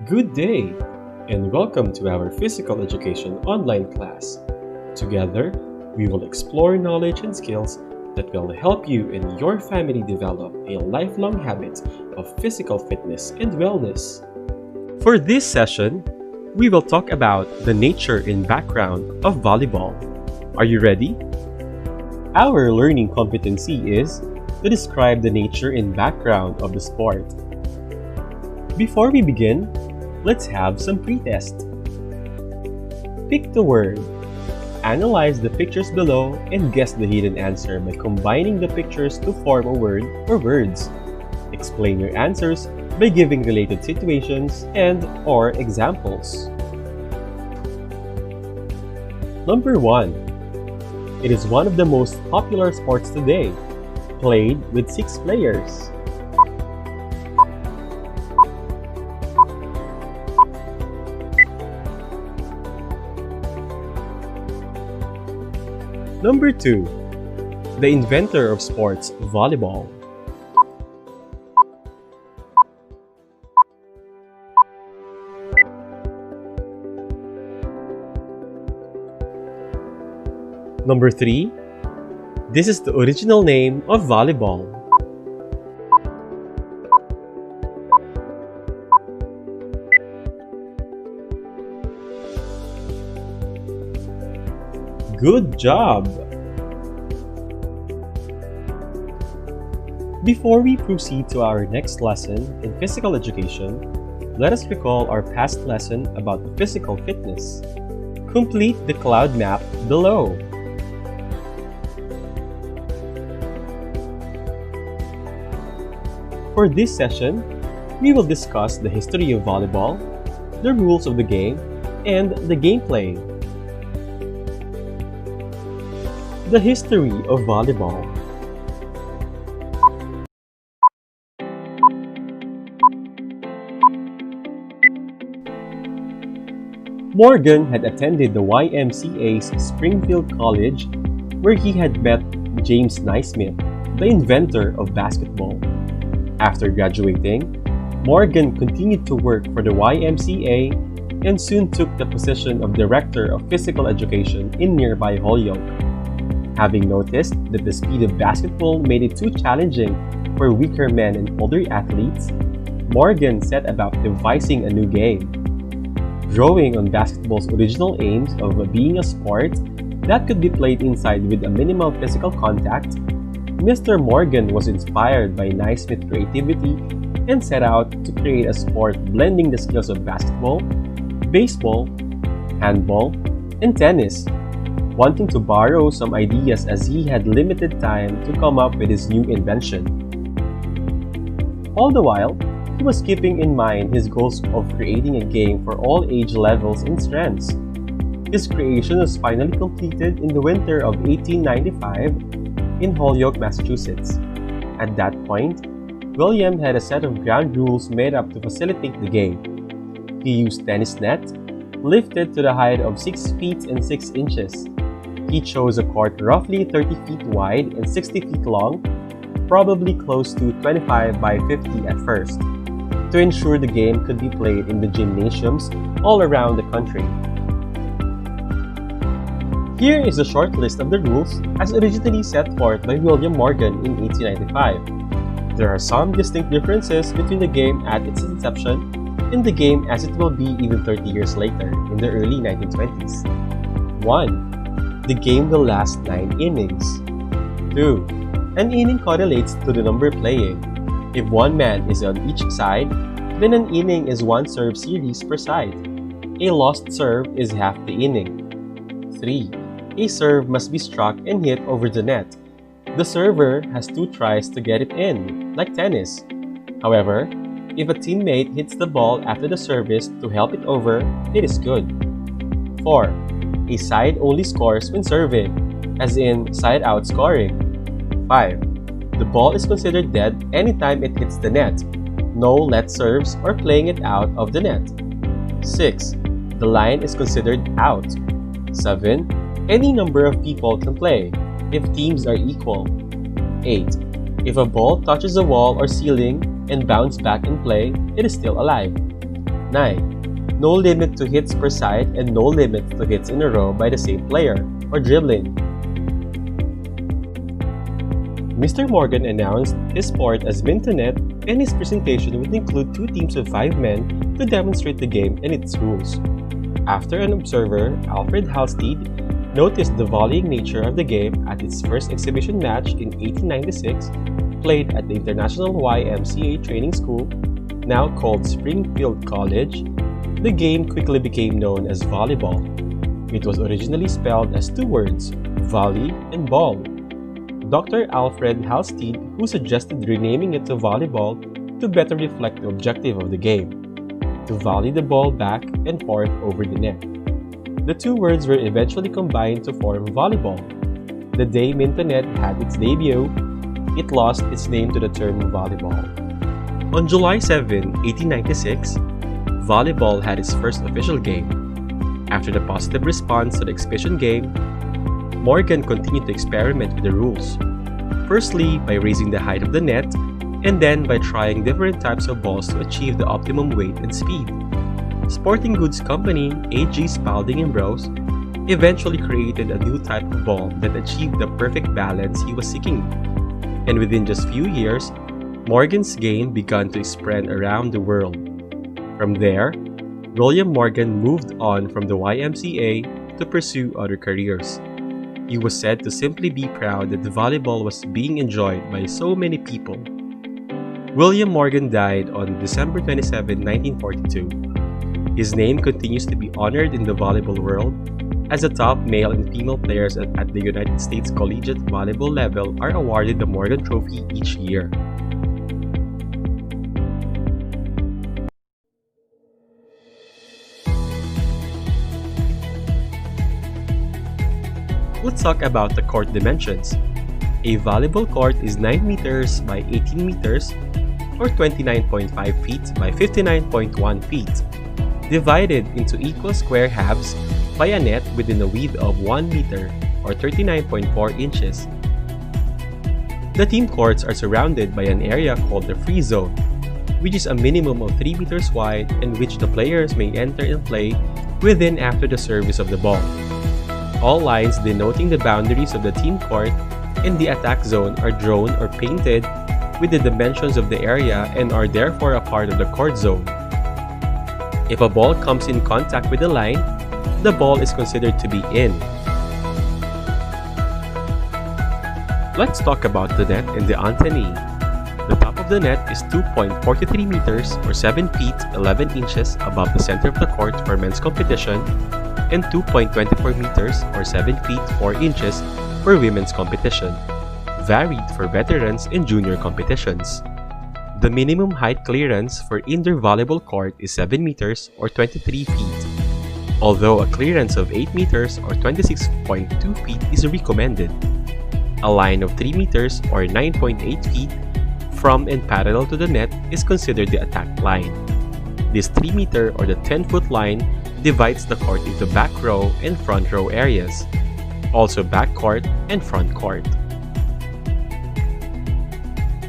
Good day, and welcome to our physical education online class. Together, we will explore knowledge and skills that will help you and your family develop a lifelong habit of physical fitness and wellness. For this session, we will talk about the nature and background of volleyball. Are you ready? Our learning competency is to describe the nature and background of the sport. Before we begin, let's have some pretest. Pick the word. Analyze the pictures below and guess the hidden answer by combining the pictures to form a word or words. Explain your answers by giving related situations and/or examples. Number 1. It is one of the most popular sports today, played with 6 players. Number 2. The inventor of sports, volleyball. Number 3. This is the original name of volleyball. Good job! Before we proceed to our next lesson in physical education, let us recall our past lesson about physical fitness. Complete the cloud map below. For this session, we will discuss the history of volleyball, the rules of the game, and the gameplay. The history of volleyball. Morgan had attended the YMCA's Springfield College, where he had met James Naismith, the inventor of basketball. After graduating, Morgan continued to work for the YMCA and soon took the position of Director of Physical Education in nearby Holyoke. Having noticed that the speed of basketball made it too challenging for weaker men and older athletes, Morgan set about devising a new game. Drawing on basketball's original aims of being a sport that could be played inside with a minimal physical contact, Mr. Morgan was inspired by Naismith's creativity and set out to create a sport blending the skills of basketball, baseball, handball, and tennis, wanting to borrow some ideas as he had limited time to come up with his new invention. All the while, he was keeping in mind his goals of creating a game for all age levels and strengths. His creation was finally completed in the winter of 1895 in Holyoke, Massachusetts. At that point, William had a set of ground rules made up to facilitate the game. He used tennis net, lifted to the height of 6 feet and 6 inches. He chose a court roughly 30 feet wide and 60 feet long, probably close to 25 by 50 at first, to ensure the game could be played in the gymnasiums all around the country. Here is a short list of the rules as originally set forth by William Morgan in 1895. There are some distinct differences between the game at its inception and the game as it will be even 30 years later in the early 1920s. 1. The game will last 9 innings. 2. An inning correlates to the number playing. If one man is on each side, then an inning is one serve series per side. A lost serve is half the inning. 3. A serve must be struck and hit over the net. The server has 2 tries to get it in, like tennis. However, if a teammate hits the ball after the service to help it over, it is good. 4. A side only scores when serving, as in side-out scoring. 5. The ball is considered dead anytime it hits the net. No let serves or playing it out of the net. 6. The line is considered out. 7. Any number of people can play, if teams are equal. 8. If a ball touches a wall or ceiling and bounces back in play, it is still alive. 9. No limit to hits per side and no limit to hits in a row by the same player, or dribbling. Mr. Morgan announced his sport as Mintonet, and his presentation would include 2 teams of 5 men to demonstrate the game and its rules. After an observer, Alfred Halstead, noticed the volleying nature of the game at its first exhibition match in 1896, played at the International YMCA Training School, now called Springfield College, the game quickly became known as volleyball. It was originally spelled as 2 words, volley and ball. Dr. Alfred Halstead, who suggested renaming it to volleyball to better reflect the objective of the game, to volley the ball back and forth over the net. The 2 words were eventually combined to form volleyball. The day Mintonet had its debut, it lost its name to the term volleyball. On July 7, 1896, volleyball had its first official game. After the positive response to the exhibition game, Morgan continued to experiment with the rules, firstly by raising the height of the net, and then by trying different types of balls to achieve the optimum weight and speed. Sporting goods company A.G. Spalding and Bros. Eventually created a new type of ball that achieved the perfect balance he was seeking. And within just few years, Morgan's game began to spread around the world. From there, William Morgan moved on from the YMCA to pursue other careers. He was said to simply be proud that the volleyball was being enjoyed by so many people. William Morgan died on December 27, 1942. His name continues to be honored in the volleyball world, as the top male and female players at the United States collegiate volleyball level are awarded the Morgan Trophy each year. Let's talk about the court dimensions. A volleyball court is 9 meters by 18 meters or 29.5 feet by 59.1 feet, divided into equal square halves by a net within a width of 1 meter or 39.4 inches. The team courts are surrounded by an area called the free zone, which is a minimum of 3 meters wide and which the players may enter and play within after the service of the ball. All lines denoting the boundaries of the team court and the attack zone are drawn or painted with the dimensions of the area and are therefore a part of the court zone. If a ball comes in contact with the line, the ball is considered to be in. Let's talk about the net and the antennae. The top of the net is 2.43 meters or 7 feet 11 inches above the center of the court for men's competition, and 2.24 meters or 7 feet 4 inches for women's competition, varied for veterans and junior competitions. The minimum height clearance for indoor volleyball court is 7 meters or 23 feet, although a clearance of 8 meters or 26.2 feet is recommended. A line of 3 meters or 9.8 feet from and parallel to the net is considered the attack line. This 3 meter or the 10-foot line divides the court into back row and front row areas, also back court and front court.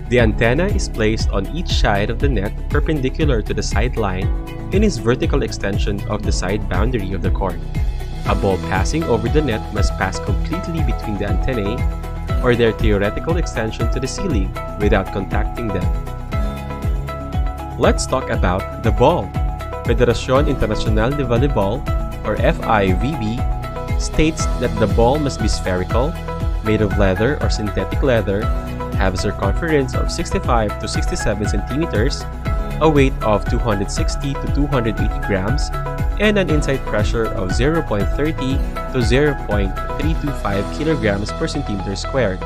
The antenna is placed on each side of the net perpendicular to the sideline and is vertical extension of the side boundary of the court. A ball passing over the net must pass completely between the antennae or their theoretical extension to the ceiling without contacting them. Let's talk about the ball. Federación Internacional de Voleibol, or FIVB, states that the ball must be spherical, made of leather or synthetic leather, have a circumference of 65 to 67 centimeters, a weight of 260 to 280 grams, and an inside pressure of 0.30 to 0.325 kilograms per centimeter squared.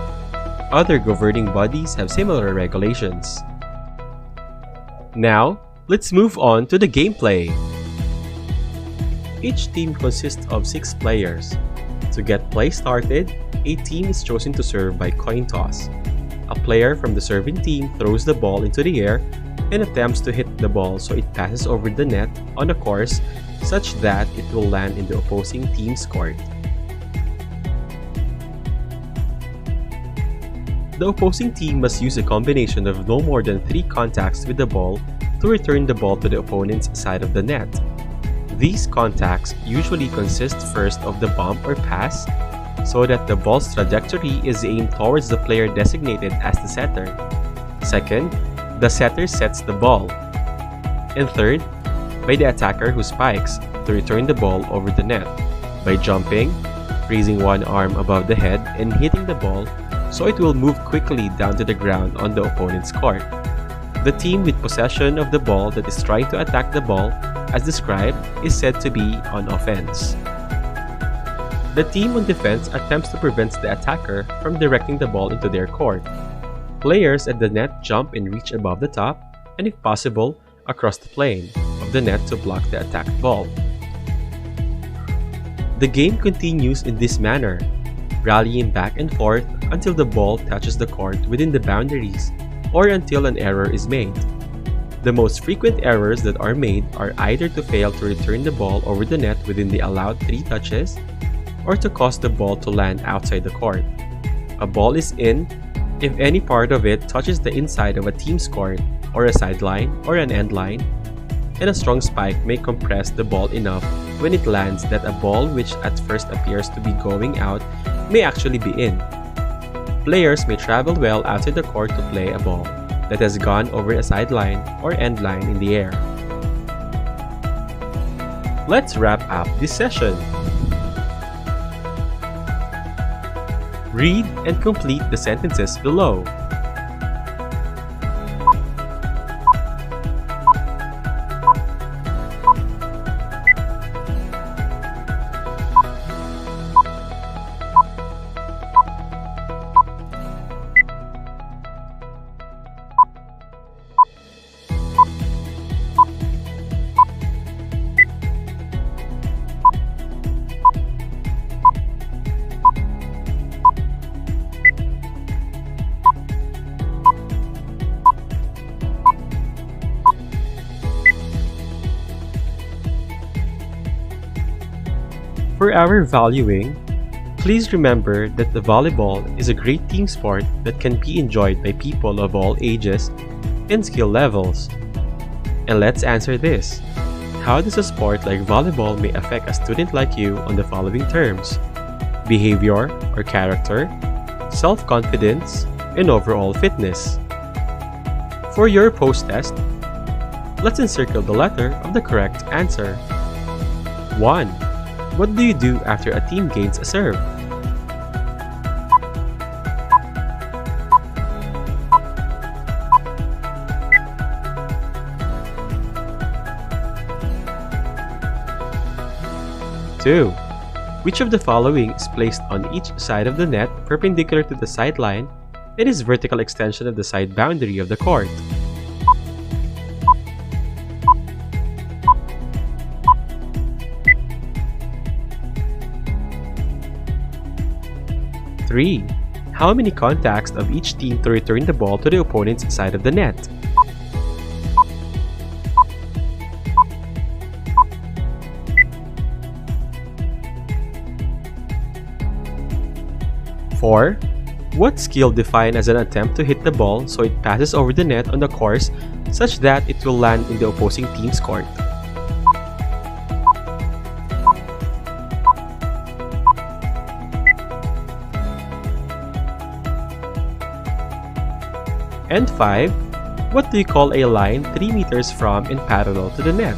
Other governing bodies have similar regulations. Now, let's move on to the gameplay. Each team consists of 6 players. To get play started, a team is chosen to serve by coin toss. A player from the serving team throws the ball into the air and attempts to hit the ball so it passes over the net on a course such that it will land in the opposing team's court. The opposing team must use a combination of no more than 3 contacts with the ball to return the ball to the opponent's side of the net. These contacts usually consist first of the bump or pass, so that the ball's trajectory is aimed towards the player designated as the setter. Second, the setter sets the ball. And third, by the attacker who spikes to return the ball over the net by jumping, raising one arm above the head and hitting the ball so it will move quickly down to the ground on the opponent's court. The team with possession of the ball that is trying to attack the ball, as described, is said to be on offense. The team on defense attempts to prevent the attacker from directing the ball into their court. Players at the net jump and reach above the top, and if possible, across the plane of the net to block the attacked ball. The game continues in this manner, rallying back and forth until the ball touches the court within the boundaries or until an error is made. The most frequent errors that are made are either to fail to return the ball over the net within the allowed 3 touches or to cause the ball to land outside the court. A ball is in if any part of it touches the inside of a team's court or a sideline or an end line, and a strong spike may compress the ball enough when it lands that a ball which at first appears to be going out may actually be in. Players may travel well outside the court to play a ball that has gone over a sideline or end line in the air. Let's wrap up this session. Read and complete the sentences below. For our valuing, please remember that the volleyball is a great team sport that can be enjoyed by people of all ages and skill levels. And let's answer this. How does a sport like volleyball may affect a student like you on the following terms: behavior or character, self-confidence, and overall fitness? For your post-test, let's encircle the letter of the correct answer. 1. What do you do after a team gains a serve? 2. Which of the following is placed on each side of the net perpendicular to the sideline and is vertical extension of the side boundary of the court? 3. How many contacts of each team to return the ball to the opponent's side of the net? 4. What skill defined as an attempt to hit the ball so it passes over the net on the course such that it will land in the opposing team's court? And 5. What do you call a line 3 meters from and parallel to the net?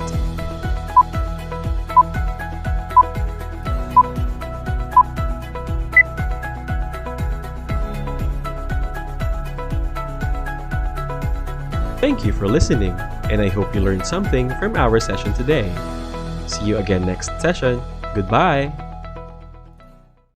Thank you for listening, and I hope you learned something from our session today. See you again next session. Goodbye!